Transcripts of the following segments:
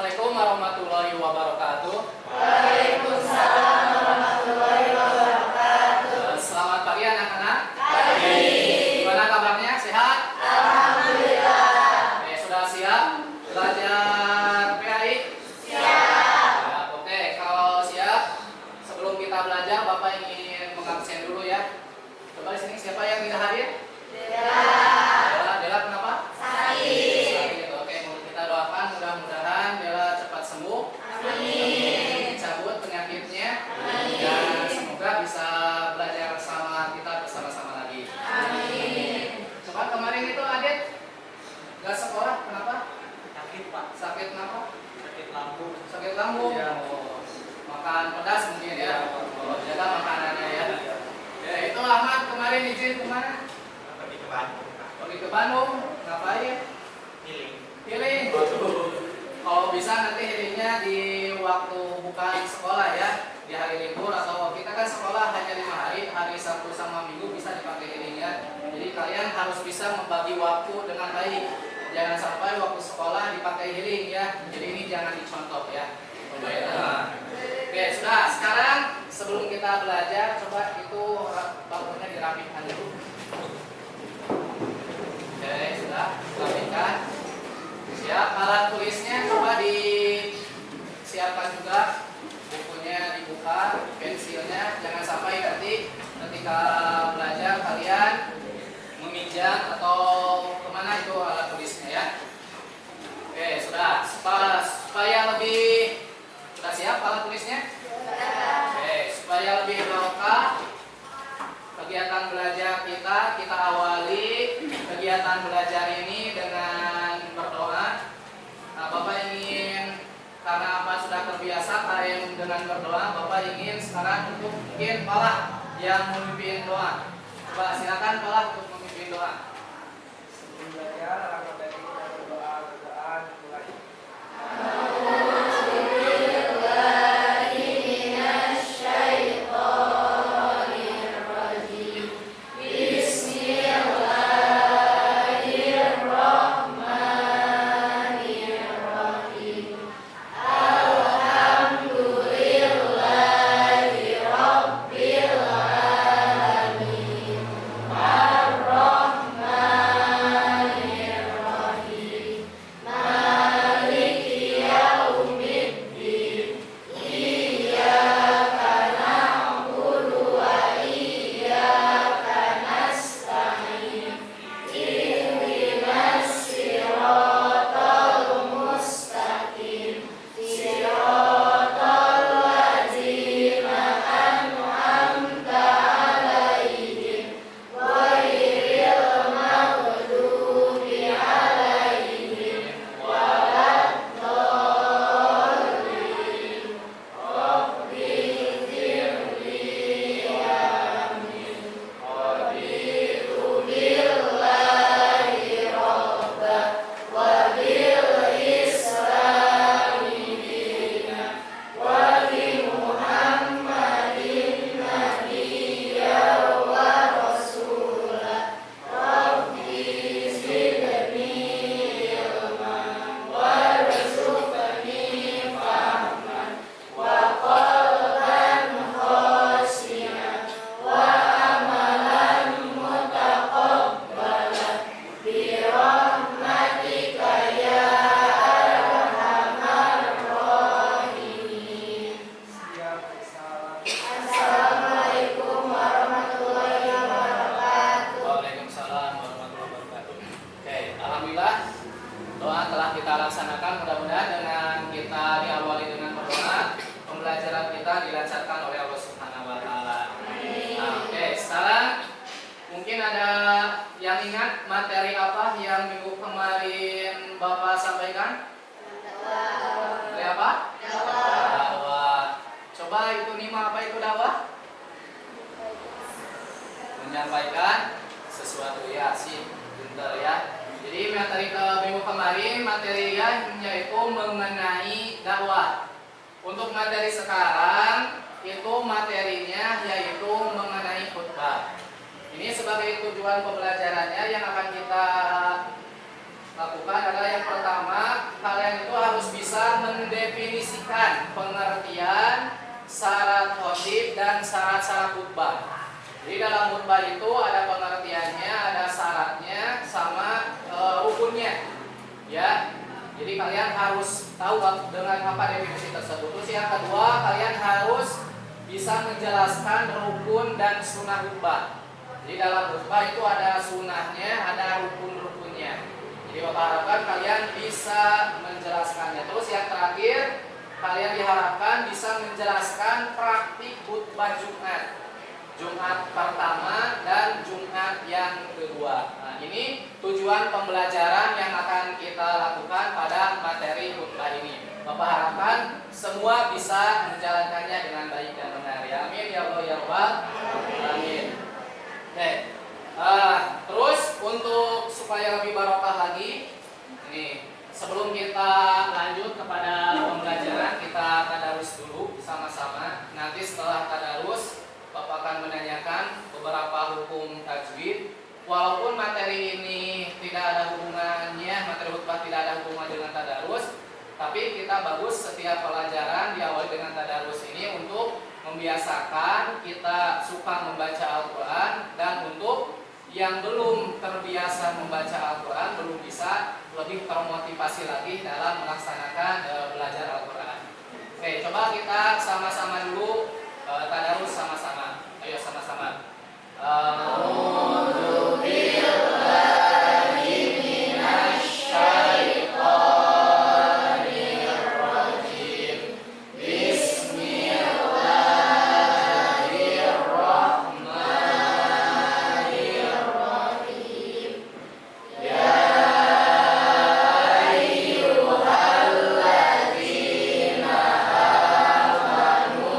Assalamualaikum warahmatullahi wabarakatuh. Waalaikumsalam warahmatullahi wabarakatuh. Selamat pagi anak-anak. Pagi. Gimana kabarnya? Sehat? Alhamdulillah. Oke, sudah siap belajar PAI? Siap. Ya, oke, kalau siap, sebelum kita belajar, Bapak ingin mengabsen dulu ya. Coba di sini siapa yang tidak hadir? Dela, kenapa? Sakit. Oke, kita doakan mudah-mudahan Dela cepat sembuh. Amin. Cabut penyakitnya. Amin. Dan semoga bisa belajar sama kita bersama-sama lagi. Amin. Coba kemarin itu Adit gak sekolah, kenapa? Sakit Pak, Sakit kenapa? sakit lambung. Sakit lambung. Iya. Oh, makan pedas mungkin ya. Iya. Oh, jaga makanannya ya. Ya, itu Ahmad kemarin izin kemana? Pergi ke Bandung Pak. Pergi ke Bandung. Ngapain? Healing. Healing. Kalau bisa nanti healingnya di waktu bukan sekolah ya, di hari libur atau kita kan sekolah hanya 5 hari, hari Sabtu sama Minggu bisa dipakai healingnya. Jadi kalian harus bisa membagi waktu dengan baik. Jangan sampai waktu sekolah dipakai healing ya. Jadi ini jangan dicontoh ya. Oke, sudah. Sekarang sebelum kita belajar, coba itu bangunnya dirapikan dulu. Oke, sudah. Rapikan. Siap, alat tulisnya coba disiapkan juga, bukunya dibuka, pensilnya jangan sampai nanti ketika belajar kalian meminjam atau kemana itu alat tulisnya ya. Oke, sudah. Supaya lebih sudah siap alat tulisnya? Oke, supaya lebih barokah kegiatan belajar kita awali kegiatan belajar ini dengan berdoa. Nah, Bapak ingin, karena Bapak sudah terbiasa kalian dengan berdoa, Bapak ingin sekarang untuk mungkin Palah yang memimpin doa. Coba silakan Palah untuk memimpin doa. Sebelum belajar, alangkah baiknya kita berdoa mulai. Menyampaikan sesuatu ya, sih, bentar ya. Jadi materi ke minggu kemarin materinya yaitu mengenai dakwah. Untuk materi sekarang itu materinya yaitu mengenai khutbah. Ini sebagai tujuan pembelajarannya yang akan kita lakukan adalah yang pertama, kalian itu harus bisa mendefinisikan pengertian syarat khotib dan syarat-syarat khutbah. Jadi dalam khutbah itu ada pengertiannya, ada syaratnya, sama rukunnya. Ya. Jadi kalian harus tahu dengan apa definisi tersebut. Terus yang kedua, kalian harus bisa menjelaskan rukun dan sunnah khutbah. Jadi dalam khutbah itu ada sunnahnya, ada rukun-rukunnya. Jadi Bapak harapkan kalian bisa menjelaskannya. Terus yang terakhir, kalian diharapkan bisa menjelaskan praktik khutbah Jumat. Jumat pertama dan Jumat yang kedua. Nah, ini tujuan pembelajaran yang akan kita lakukan pada materi khutbah ini. Bapak harapkan semua bisa menjalankannya dengan baik dan benar. Ya, amin ya Allah ya Rabbal alamin. Oke. Terus untuk supaya lebih barokah lagi, ini sebelum kita lanjut kepada pembelajaran, kita tadarus dulu sama-sama. Nanti setelah tadarus, Bapak akan menanyakan beberapa hukum tajwid. Walaupun materi ini tidak ada hubungannya, materi khutbah tidak ada hubungan dengan tadarus, tapi kita bagus setiap pelajaran diawali dengan tadarus ini untuk membiasakan kita suka membaca Al-Quran, dan untuk yang belum terbiasa membaca Al-Quran, belum bisa lebih termotivasi lagi dalam melaksanakan belajar Al-Quran. Oke, coba kita sama-sama dulu tadarus sama-sama. Ayo sama-sama. A'udzu billahi minasy syaithanir rajim. Bismillahirrahmanirrahim. Ya ayyuhalladzina amanu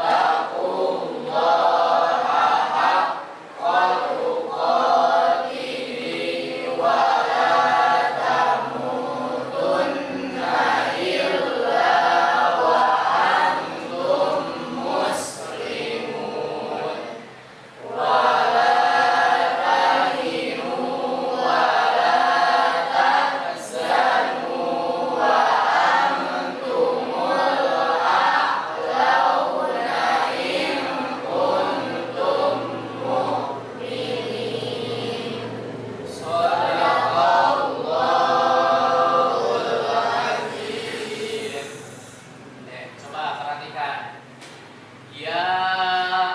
taqullaha haqqa tuqatih wa la tamutunna illa wa antum muslimun. Wa la tahinu wa la tahzanu wa antumul a'launa in kuntum mu'minin. Shadaqallahul azim. Coba perhatikan. Ya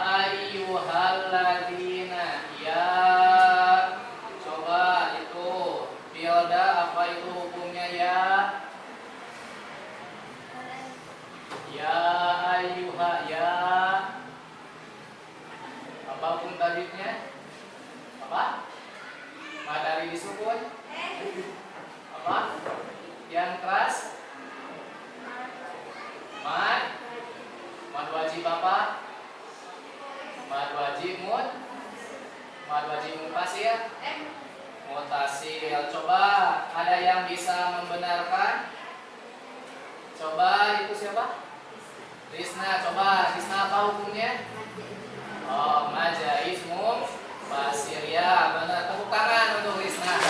ayyuhalladzina, ya, coba itu pilda apa itu hukumnya ya? Ya ayyuha, ya, apa hukum tajwidnya? Apa? Madari disukun? Apa? Yang keras? Mad? Mad wajib apa? Mad wajib mud? Mad wajib mufasil? Mutasil. Coba ada yang bisa membenarkan? Coba itu siapa? Risna. Coba Risna apa hukumnya? Oh, majaiz mufasil. Ya, benar. Tepuk tangan untuk Risna.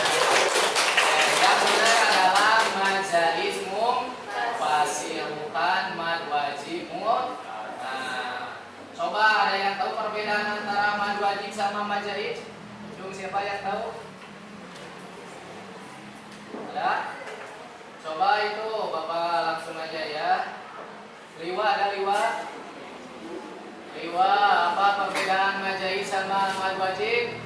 Yang benar adalah majaiz mufasil, bukan mad wajib mud. Nah, coba ada yang tahu perbedaan antara mad wajib sama majaiz? Siapa yang tahu? Ada? Coba itu Bapak langsung aja ya. Liwa, ada liwa? Liwa, apa perbedaan majaiz sama mad wajib?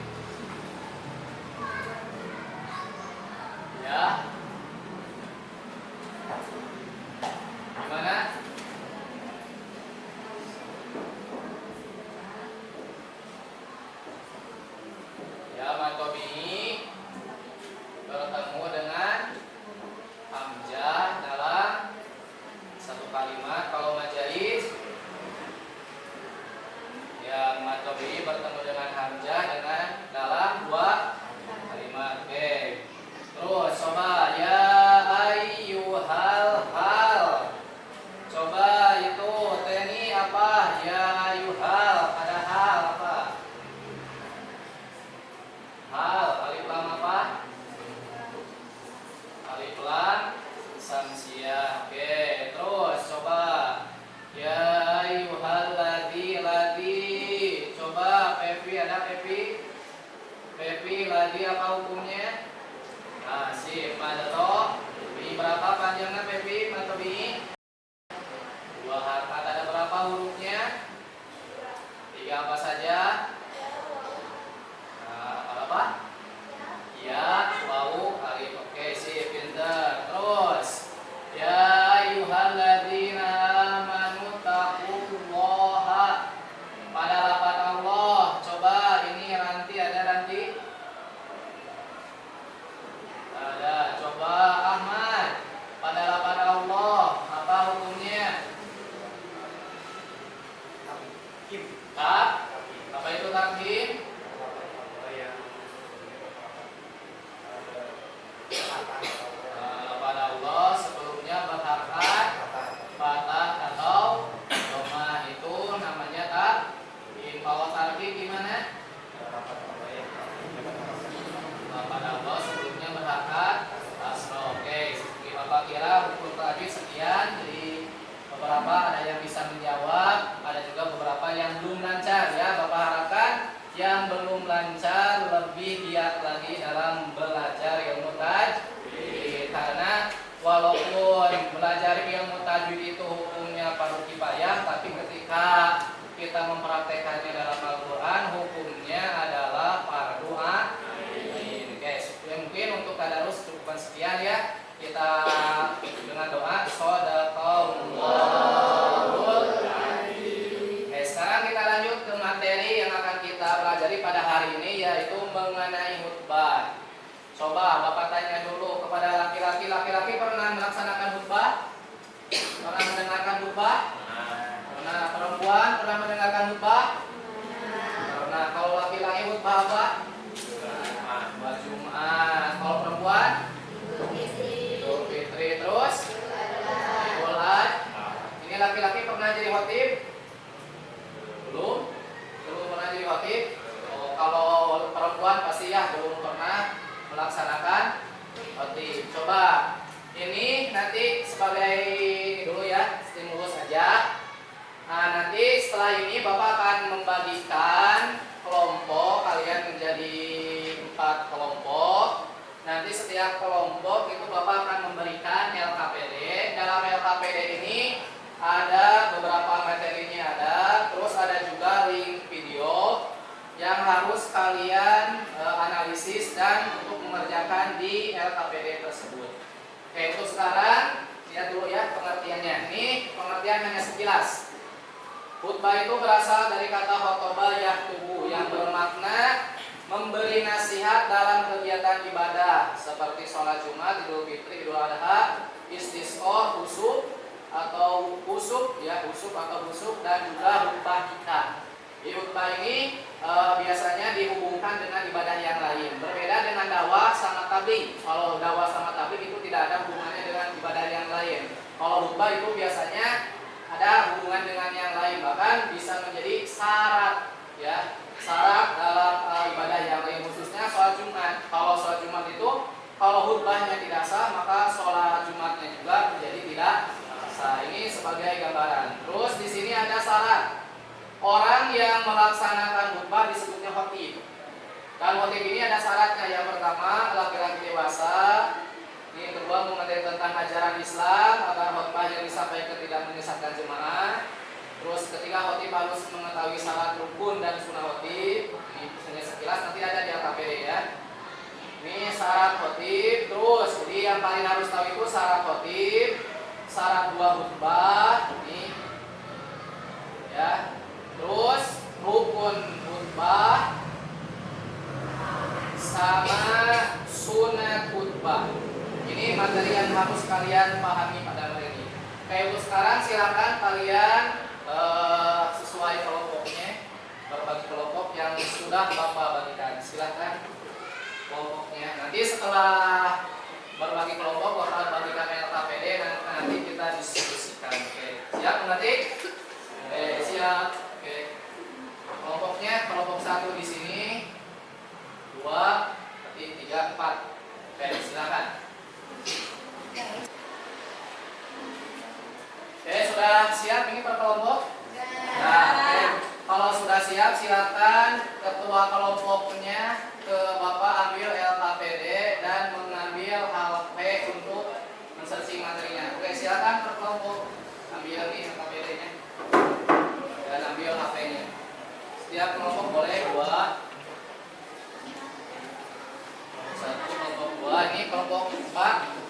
Ya. Gimana? Ya, mad tabi'i bertemu dengan hamzah dalam satu kalimat. Kalau majaiz, ya mad tabi'i bertemu dengan hamzah dengan dalam dua kalimat. Oke. Terus coba panjangnya Pepi atau Bini? 2 harokat. Ada berapa hurufnya? 3 apa saja? Apa? Ya, wawu, alif. Oke, sip, pinter. Terus, ya ayyuhalladzina amanu taqullaha. Pada lafaz Allah, coba ini Ranti, ada Ranti? Ada. Coba Ahmad. Pada lafaz Allah, apa hukumnya? Tak? Apa itu takhim? Pada Allah sebelumnya berharokat fathah atau dhamma, itu namanya takhim. Kalau takhim gimana? Pada Allah sebelumnya berharokat kasroh. Oke, Bapak kira hukum tajwid sekian. Jadi beberapa ada yang bisa menjawab, ada juga beberapa yang belum lancar ya. Bapak harapkan yang belum lancar lebih giat lagi dalam belajar ilmu tajwid, karena walaupun belajar ilmu tajwid itu hukumnya fardu kifayah, tapi ketika kita mempraktekannya dalam Al-Quran hukumnya adalah fardu ain. Guys, mungkin untuk tadarus cukupan sekian ya. Kita dengan doa shadaqallahul adzim. Sekarang kita lanjut ke materi yang akan kita pelajari pada hari ini, yaitu mengenai khutbah. Coba Bapak tanya dulu kepada laki-laki. Laki-laki pernah melaksanakan khutbah? Pernah mendengarkan khutbah? Pernah. Perempuan pernah mendengarkan khutbah? Pernah. Kalau laki-laki khutbah apa? Khutbah Jumat. Kalau perempuan? Idul Fitri. Terus? Idul Adha. Ini laki-laki pernah jadi khatib? Belum pernah jadi khatib. Kalau perempuan pasti ya belum pernah melaksanakan khatib. Coba ini nanti sebagai ini dulu ya, stimulus saja. Nah, nanti setelah ini Bapak akan membagikan kelompok kalian menjadi 4 kelompok. Nanti setiap kelompok itu Bapak akan memberikan LKPD. Dalam LKPD ini ada beberapa materinya ada, terus ada juga link video yang harus kalian analisis dan untuk mengerjakan di LKPD tersebut. Oke, untuk sekarang lihat dulu ya pengertiannya. Ini pengertian hanya sekilas. Khutbah itu berasal dari kata khotobah yahtubu yang bermakna memberi nasihat dalam kegiatan ibadah seperti sholat Jumat, Idul Fitri, Idul Adha, istisqa, husuf atau husuf ya, husuf atau husuf, dan juga khutbah nikah. Di khutbah ini biasanya dihubungkan dengan ibadah yang lain. Berbeda dengan dakwah sama tabligh. Kalau dakwah sama tabligh itu tidak ada hubungannya dengan ibadah yang lain. Kalau khutbah itu biasanya ada hubungan dengan yang lain, bahkan bisa menjadi syarat ya, syarat dalam ibadah yang lain, khususnya sholat Jumat. Kalau sholat Jumat itu kalau khutbahnya tidak sah, maka sholat Jumatnya juga menjadi tidak sah. Ini sebagai gambaran. Terus di sini ada syarat. Orang yang melaksanakan khutbah disebutnya khatib. Dan khatib ini ada syaratnya. Yang pertama, laki-laki dewasa. Ini yang kedua, mengerti tentang ajaran Islam agar khutbah yang disampaikan tidak menyesatkan jemaah. Terus ketiga, khatib harus mengetahui syarat rukun dan sunnah khatib. Ini hanya sekilas, nanti ada di LKPD ya. Ini syarat khatib. Terus jadi yang paling harus tahu itu syarat khatib, syarat dua khutbah ini ya. Terus rukun khutbah sama sunat khutbah. Ini materi yang harus kalian pahami pada hari ini. Kayak untuk sekarang silakan kalian sesuai kelompoknya, berbagi kelompok yang sudah Bapak bagikan. Silakan kelompoknya. Nanti setelah berbagi kelompok Bapak bagikan LKPD dan nanti kita diskusikan. Oke, siap mengerti? Oke, siap. Oke. Kelompoknya kelompok 1 di sini, 2, 3, 4. Oke, silakan. Oke, sudah siap ini per kelompok? Nah, oke. Kalau sudah siap, silakan ketua kelompoknya ke Bapak ambil LKPD dan mengambil HP untuk men-searching materinya. silakan per kelompok ambil nih KBD-nya dan ambil HP-nya. Setiap kelompok boleh 2. Satu kelompok 2, ini kelompok 4.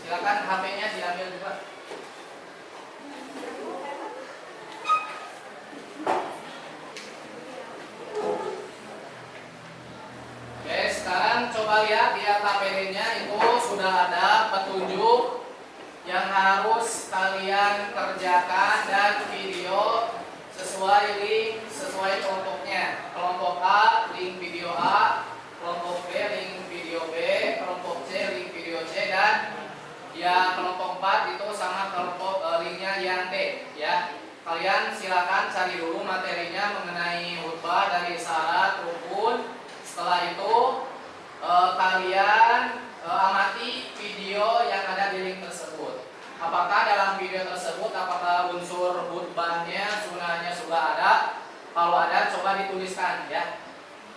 Silakan HP-nya diambil juga. Oke, sekarang coba lihat di KBD-nya itu sudah ada petunjuk yang harus kalian kerjakan dan video sesuai link, sesuai kelompoknya. Kelompok A, link video A. Kelompok B, link video B. Kelompok C, link video C. Dan yang kelompok 4 itu sama kelompok linknya yang D ya. Kalian silakan cari dulu materinya mengenai khutbah dari syarat rukun. Setelah itu kalian amati video yang ada di link tersebut. Apakah dalam video tersebut apakah unsur khutbahnya sunnahnya sudah ada? Kalau ada coba dituliskan ya.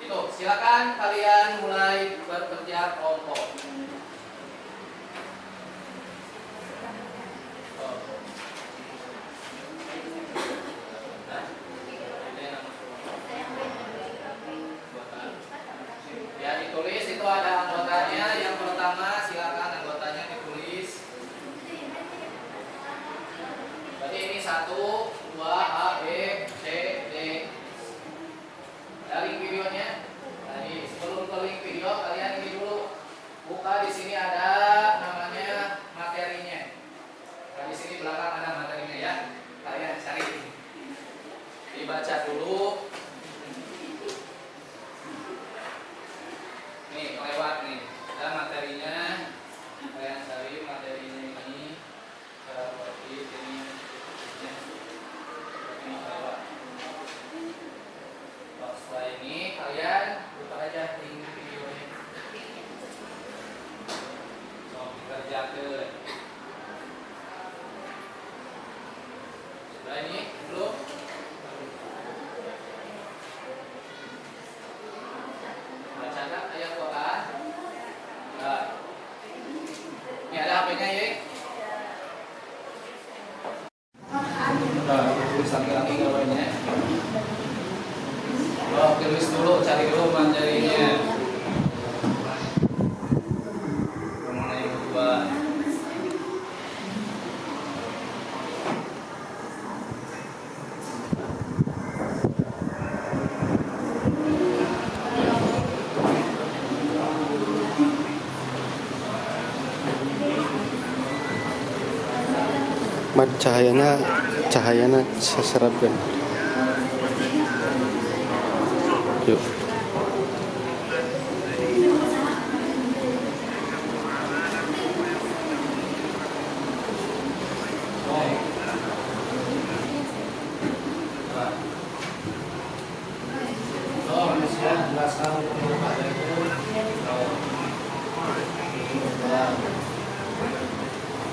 Itu silakan kalian mulai bekerja kelompok. Ya ditulis itu ada anggotanya. Yang pertama silakan anggotanya ditulis. Berarti ini 1, 2, A, B, C, D. Dari videonya. Tadi sebelum ke link video kalian ini dulu buka di sini ada namanya materinya. Nah, di sini belakang ada materinya ya. Kalian cari. Dibaca dulu. Nih kelewat nih. Ada materinya. Kalian cari materinya ini. Seperti ini. Ini kelewat. Setelah ini kalian buka aja link videonya. So, kerjakan. Sudah ini belum? Baca nggak ayat Quran? Nah. Ini ada HP-nya ya? Nah, tulis laki-laki gambarnya. Oh, tulis dulu, cari dulu materinya. Mengenai khutbah. Cahayana seserapkan. Yuk.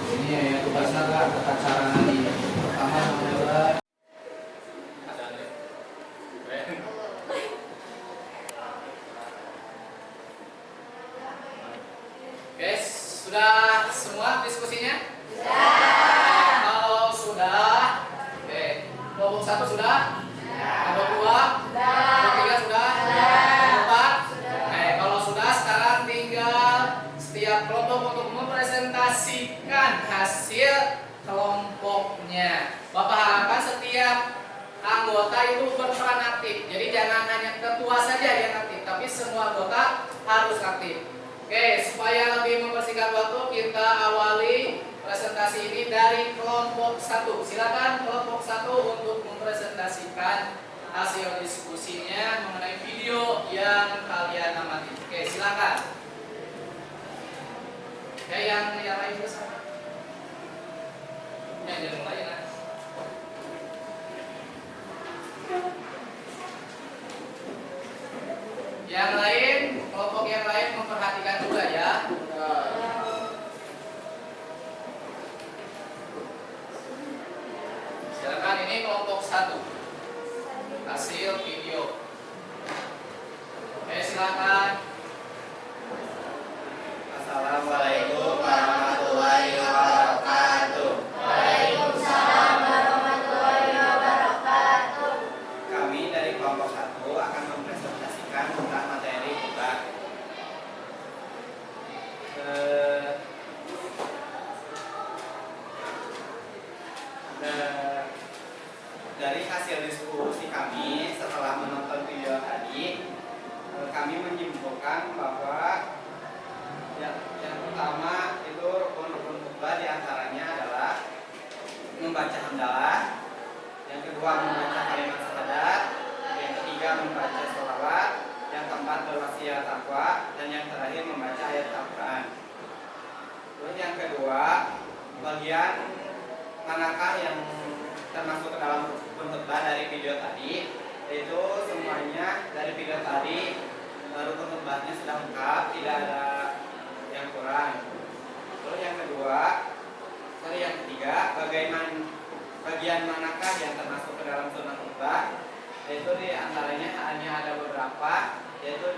Ini ya tugasnya nggak tata cara nanti. Pertama adalah guys, sudah semua diskusinya? Sudah. Kalau sudah, oke. Kelompok 1 sudah? Kelompok 2? Kelompok 3 sudah? Kelompok 4? Kalau sudah, sekarang tinggal setiap kelompok untuk mempresentasikan hasil kelompoknya. Bapak harapkan setiap anggota itu berperan aktif. Jadi jangan hanya ketua saja yang aktif, tapi semua anggota harus aktif. Oke, supaya lebih mempersingkat waktu, kita awali presentasi ini dari kelompok 1. Silakan kelompok 1 untuk mempresentasikan hasil diskusinya mengenai video yang kalian amati. Oke, silakan. Oke, yang lain juga sama. Yang mulai ya. Yang lain, kelompok yang lain memperhatikan juga ya. Silakan, ini kelompok 1. Hasil video. Oke, silakan. Assalamualaikum warahmatullahi wabarakatuh. dari hasil diskusi kami setelah menonton video tadi, kami menyimpulkan bahwa yang pertama itu rukun-rukun khutbah diantaranya adalah membaca hamdalah, yang kedua membaca kalimat syahadat, yang ketiga membaca sholawat, yang keempat berwasiat takwa, dan yang terakhir membaca ayat Al-Quran. Terus yang kedua, bagian manakah yang termasuk ke dalam rukun khutbah dari video tadi? Yaitu semuanya dari video tadi rukun khutbahnya sudah lengkap, tidak ada yang kurang. Terus yang ketiga, bagian manakah yang termasuk ke dalam sunnah khutbah? Yaitu di antaranya hanya ada beberapa, yaitu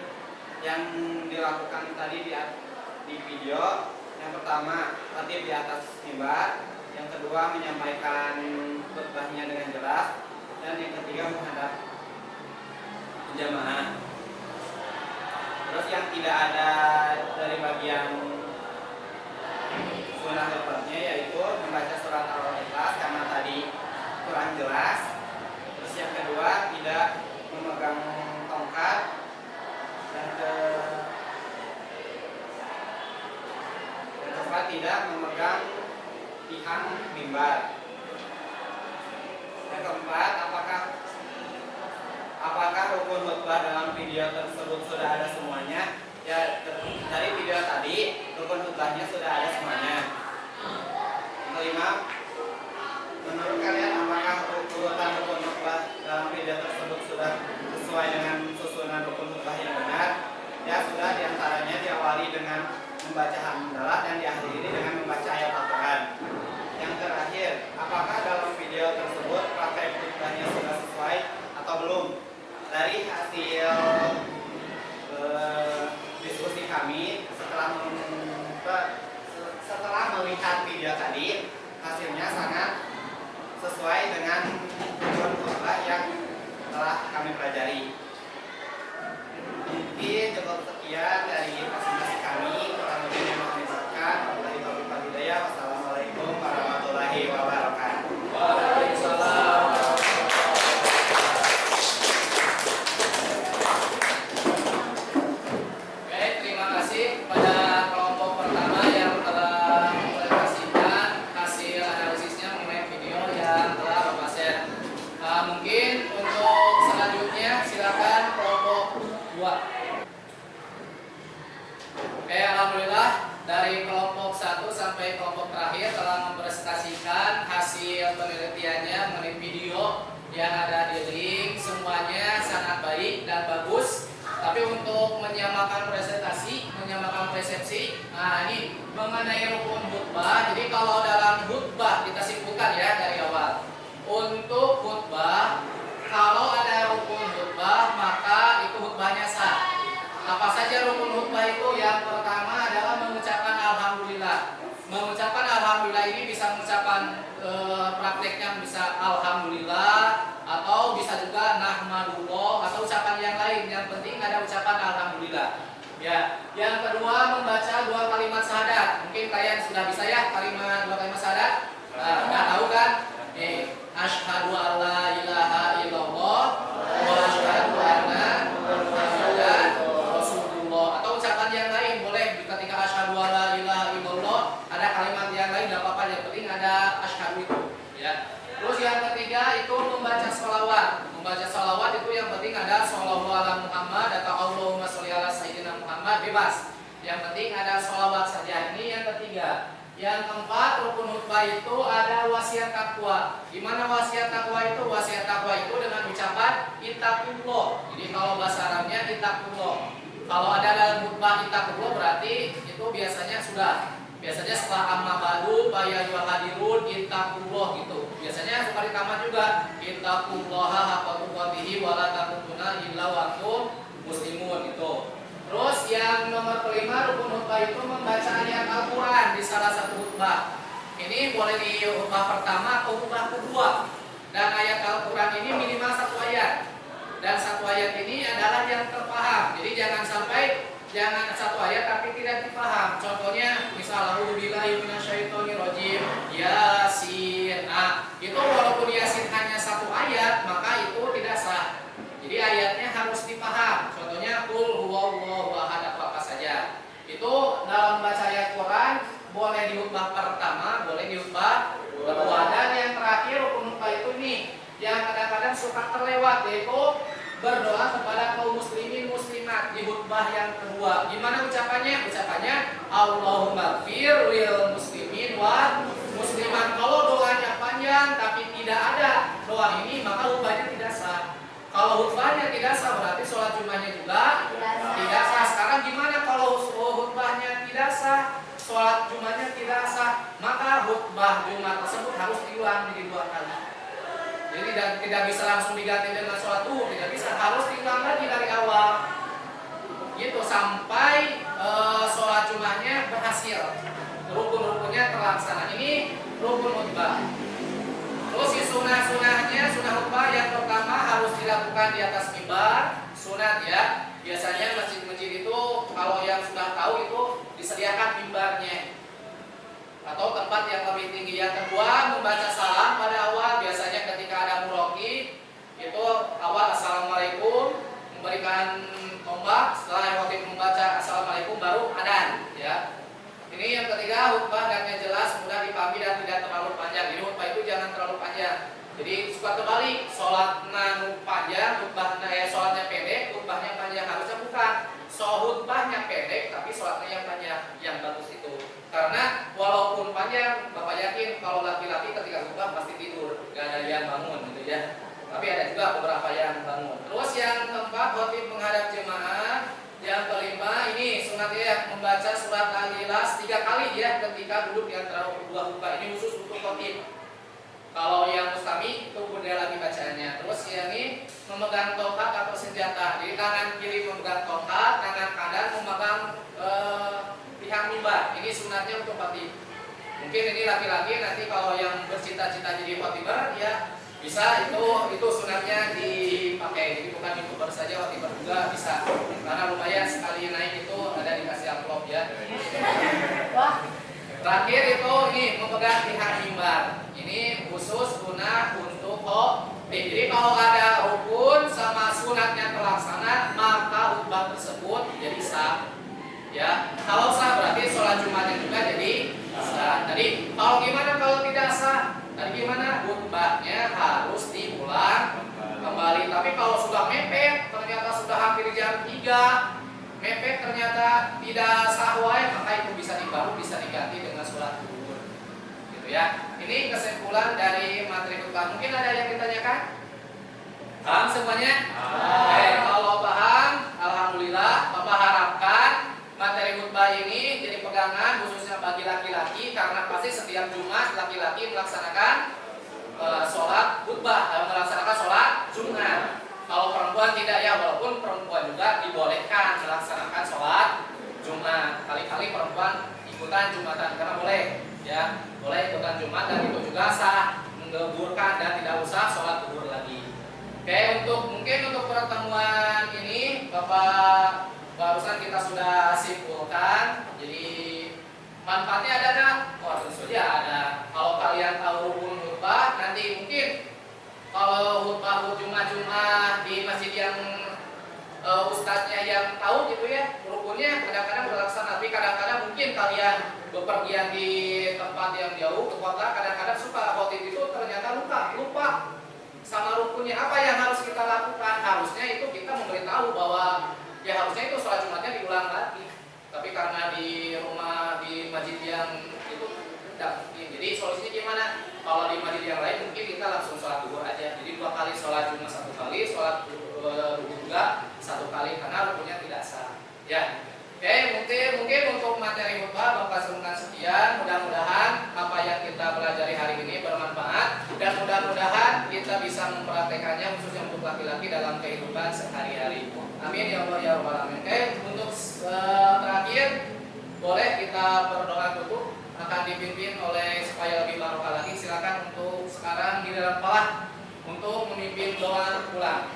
yang dilakukan tadi di video. Yang pertama, khotib di atas mimbar. Yang kedua, menyampaikan khutbahnya dengan jelas. Dan yang ketiga, menghadap jamaah. Terus yang tidak ada dari bagian sunnah khutbahnya yaitu membaca surat Al-Ikhlas karena tadi kurang jelas. Terus yang kedua, tidak memegang tongkat. Yang keempat, tidak memegang tiang mimbar. Yang keempat, apakah rukun khutbah dalam video tersebut sudah ada semuanya? Ya, dari video tadi rukun khutbahnya sudah ada semuanya. Yang kelima, menurut kalian apakah urutan rukun khutbah dalam video tersebut sudah sesuai dengan susunan rukun khutbah yang benar? Ya, sudah, diantaranya diawali dengan membaca hamdalah dan diakhiri dengan membaca ayat Al-Quran. Yang terakhir, apakah dalam video tersebut praktek khutbahnya sudah sesuai atau belum? Dari hasil diskusi kami setelah melihat video tadi, hasilnya sangat sesuai dengan tujuan khutbah yang telah kami pelajari. Mungkin cukup sekian dari presentasi kami. Kurang lebihnya mohon dimaafkan. Wabillahi taufiq wal hidayah. Wassalamualaikum warahmatullahi wabarakatuh. Waalaikumsalam. Oke, terima kasih pada kelompok pertama yang telah mempresentasikan hasil analisisnya mengenai video yang telah Bapak share. Mungkin untuk selanjutnya silakan kelompok 2. Oke, alhamdulillah dari kelompok 1 sampai kelompok terakhir telah mempresentasikan hasil penelitiannya mengenai video yang ada di link. Semuanya sangat baik dan bagus. Tapi untuk menyamakan presentasi, menyamakan persepsi, nah ini mengenai rukun khutbah. Jadi kalau dalam khutbah kita simpulkan ya dari awal. Untuk khutbah, kalau ada rukun khutbah maka itu khutbahnya sah. Apa saja rukun khutbah itu? Yang pertama adalah mengucapkan alhamdulillah. Mengucapkan alhamdulillah ini bisa mengucapkan prakteknya bisa alhamdulillah atau bisa juga nahmadullah atau ucapan yang lain. Yang penting ada ucapan alhamdulillah. Ya, yang kedua membaca 2 kalimat syahadat. Mungkin kalian sudah bisa ya kalimat 2 kalimat syahadat. Nah, tahu kan? Asyhadu alla ilaha illallah wa asyhadu anna Muhammadan Rasulullah. Atau ucapan yang lain boleh ketika asyhadu alla ilaha illallah ada kalimat yang lain enggak apa-apa, yang penting ada asyhadu itu ya. Terus yang ketiga itu membaca sholawat. Membaca sholawat itu yang penting ada shollallahu ala Muhammad atau Allahumma sholli ala sayyidina Muhammad, bebas. Yang penting ada sholawat saja. Ini yang ketiga. Yang keempat, rukun khutbah itu ada wasiat takwa. Gimana wasiat takwa itu? Wasiat takwa itu dengan ucapan ittaqullah. Jadi kalau bahasa Arabnya ittaqullah. Kalau ada dalam khutbah ittaqullah berarti itu biasanya biasanya setelah amma ba'du fa ya ayyuhal hadirun ittaqullah gitu. Biasanya suka ditambah juga ittaqullaha haqqa tuqatih wa la tamutunna illa wa antum muslimun gitu. Terus yang nomor kelima, rukun khutbah itu membaca ayat Al-Quran di salah satu khutbah. Ini boleh di khutbah pertama atau khutbah kedua. Dan ayat Al-Quran ini minimal 1 ayat. Dan 1 ayat ini adalah yang terpaham. Jadi jangan sampai 1 ayat tapi tidak dipaham. Contohnya misal a'udzubillahi minasyaitonirrajim Yasin. Nah, itu walaupun Yasin hanya 1 ayat yaitu berdoa kepada kaum muslimin muslimat di khutbah yang kedua. Gimana ucapannya? Ucapannya Allahumma fir lil muslimin wal muslimat. Kalau doanya panjang tapi tidak ada doa ini, maka khutbahnya tidak sah. Kalau khutbahnya tidak sah, berarti sholat Jumatnya juga tidak sah. Sekarang gimana kalau khutbahnya tidak sah, sholat Jumatnya tidak sah? Maka khutbah Jumat tersebut harus diulang menjadi 2 kali. Jadi tidak bisa langsung diganti dengan sholat zuhur, tidak bisa, harus diulang lagi dari awal. Gitu sampai sholat Jumatnya berhasil, rukun-rukunnya terlaksana. Ini rukun khutbah. Terus si sunah-sunahnya, sunah khutbah yang pertama harus dilakukan di atas mimbar, sunat ya. Biasanya masjid-masjid itu kalau yang sudah tahu itu disediakan mimbarnya atau tempat yang lebih tinggi. Yang kedua, membaca salam pada awal. Biasanya ketika ada muroki itu awal assalamualaikum, memberikan tombak. Setelah khotib membaca assalamualaikum baru adzan ya. Ini yang ketiga, khutbah hendaknya jelas, mudah dipahami dan tidak terlalu panjang. Jadi khutbah itu jangan terlalu panjang. Jadi suka kebalik, sholat panjang, sholatnya pendek, khutbahnya panjang. Harusnya bukan, khutbahnya pendek tapi sholatnya yang panjang, yang bagus itu. Karena walaupun panjang, Bapak yakin kalau laki-laki ketika khutbah pasti tidur, gak ada yang bangun gitu ya. Tapi ada juga beberapa yang bangun. Terus yang keempat, khotib menghadap jemaah. Yang kelima, ini sunatnya membaca surat Al-Ikhlas 3 kali ya ketika duduk di antara dua khutbah. Ini khusus untuk khotib. Kalau yang mustami itu beda lagi bacaannya. Terus yang ini memegang tongkat atau senjata. Jadi tangan kiri memegang tongkat, tangan kanan memegang pihak mimbar. Ini sunatnya untuk khotib. Mungkin ini laki-laki, nanti kalau yang bercita-cita jadi khotibah ya bisa, itu sunatnya dipakai. Jadi bukan youtuber saja, khotibah juga bisa. Karena lumayan sekali naik itu ada dikasih amplop ya. Wah. Terakhir itu ini memegang pihak mimbar. Ini khusus guna untuk khotib. Jadi kalau ada rukun sama sunatnya terlaksana, maka khutbah tersebut jadi sah. Ya, kalau sah berarti sholat Jumatnya juga jadi sah. Tadi kalau gimana kalau tidak sah? Tadi gimana? Khutbahnya harus diulang kembali. Tapi kalau sudah mepet, ternyata sudah hampir jam 3, mepet ternyata tidak sah wae, maka itu bisa diganti dengan sholat zuhur. Gitu ya. Ini kesimpulan dari materi khutbah. Mungkin ada yang ditanyakan? Paham semuanya? Kalau paham, alhamdulillah. Bapak harapkan materi khutbah ini jadi pegangan khususnya bagi laki-laki, karena pasti setiap Jumat laki-laki melaksanakan sholat khutbah, melaksanakan sholat Jumat. Kalau perempuan tidak ya, walaupun perempuan juga dibolehkan melaksanakan sholat Jumat. Kali-kali perempuan ikutan Jumatan karena boleh ya, boleh ikutan Jumat dan itu juga sah, menggeburkan dan tidak usah sholat zuhur lagi. Oke, mungkin untuk pertemuan ini Bapak barusan kita sudah simpulkan. Jadi manfaatnya ada nggak? Oh, tentu saja ada. Kalau kalian tahu rukun khutbah, nanti mungkin kalau khutbah Jumat di masjid yang ustadznya yang tahu gitu ya, rukunnya kadang-kadang berlaksana. Tapi kadang-kadang mungkin kalian bepergian di tempat yang jauh ke kota, kadang-kadang suka khotib itu ternyata lupa sama rukunnya. Apa yang harus kita lakukan? Harusnya itu kita memberitahu bahwa ya harusnya itu sholat Jumatnya diulang lagi. Tapi karena di rumah, di masjid yang itu tidak mungkin. Jadi solusinya gimana? Kalau di masjid yang lain mungkin kita langsung sholat zuhur aja. Jadi 2 kali sholat Jumat 1 kali, sholat zuhur juga 1 kali karena rukunnya tidak sah. Ya. Oke, mungkin untuk materi khutbah Bapak sebutkan sekian. Mudah-mudahan apa yang kita pelajari hari ini bermanfaat dan mudah-mudahan kita bisa mempraktekannya khususnya untuk laki-laki dalam kehidupan sehari-hari. Amin ya Allah ya Rabbal Alamin. Oke, untuk terakhir boleh kita berdoa tutup, akan dipimpin oleh supaya lebih barokah lagi. Silakan untuk sekarang di dalam kepala untuk memimpin doa pulang.